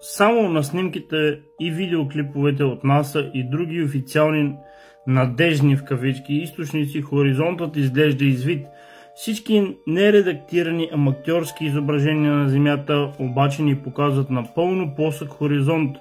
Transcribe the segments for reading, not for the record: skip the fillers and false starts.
Само на снимките и видеоклиповете от НАСА и други официални надежни в кавички източници хоризонтът изглежда извит. Всички нередактирани аматьорски изображения на Земята обаче ни показват напълно плосък хоризонт.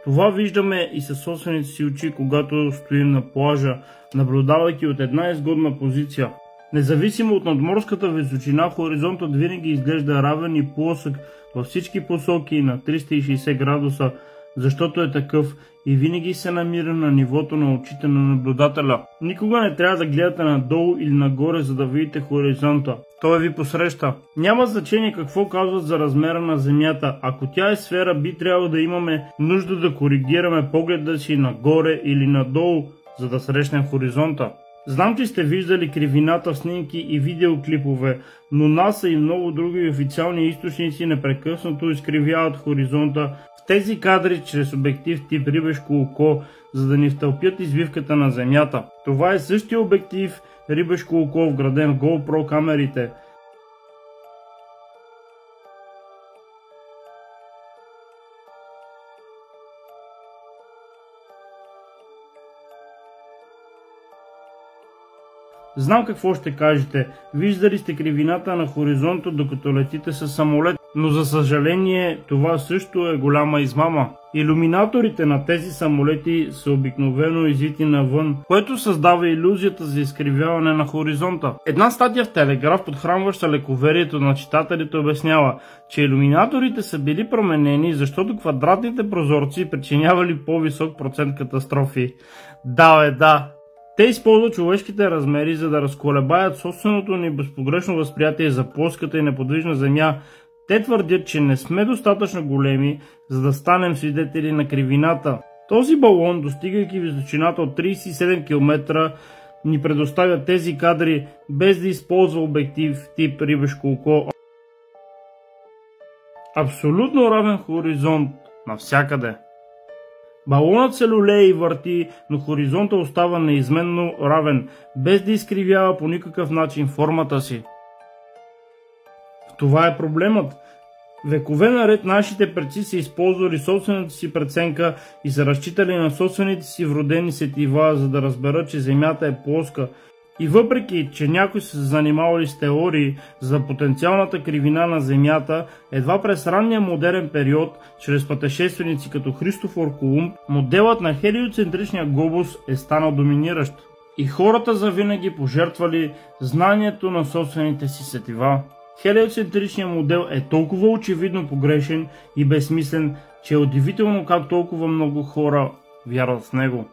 Това виждаме и със собствените си очи, когато стоим на плажа, наблюдавайки от една изгодна позиция. Независимо от надморската височина, хоризонтът винаги изглежда равен и плосък във всички посоки на 360 градуса, защото е такъв и винаги се намира на нивото на очите на наблюдателя. Никога не трябва да гледате надолу или нагоре, за да видите хоризонта. Той ви посреща. Няма значение какво казват за размера на Земята. Ако тя е сфера, би трябвало да имаме нужда да коригираме погледа си нагоре или надолу, за да срещнем хоризонта. Знам, че сте виждали кривината в снимки и видеоклипове, но НАСА и много други официални източници непрекъснато изкривяват хоризонта в тези кадри чрез обектив тип рибешко око, за да ни втълпят извивката на Земята. Това е същия обектив рибешко око, вграден в GoPro камерите. Знам какво ще кажете. Виждали сте кривината на хоризонта, докато летите със самолет, но за съжаление това също е голяма измама. Илюминаторите на тези самолети са обикновено извити навън, което създава илюзията за изкривяване на хоризонта. Една статия в Телеграф, подхранваща лековерието на читателите, обяснява, че илюминаторите са били променени, защото квадратните прозорци причинявали по-висок процент катастрофи. Да. Те използват човешките размери, за да разколебаят собственото ни безпогрешно възприятие за плоската и неподвижна Земя. Те твърдят, че не сме достатъчно големи, за да станем свидетели на кривината. Този балон, достигайки височината от 37 км, ни предоставя тези кадри, без да използва обектив тип рибешко око. Абсолютно равен хоризонт навсякъде. Балонът се люлее и върти, но хоризонта остава неизменно равен, без да изкривява по никакъв начин формата си. Това е проблемът. Векове наред нашите предци са използвали собствената си преценка и са разчитали на собствените си вродени сетива, за да разберат, че Земята е плоска. И въпреки, че някои са се занимавали с теории за потенциалната кривина на Земята, едва през ранния модерен период, чрез пътешественици като Христофор Колумб, моделът на хелиоцентричния глобус е станал доминиращ. И хората завинаги пожертвали знанието на собствените си сетива. Хелиоцентричният модел е толкова очевидно погрешен и безсмислен, че е удивително как толкова много хора вярват в него.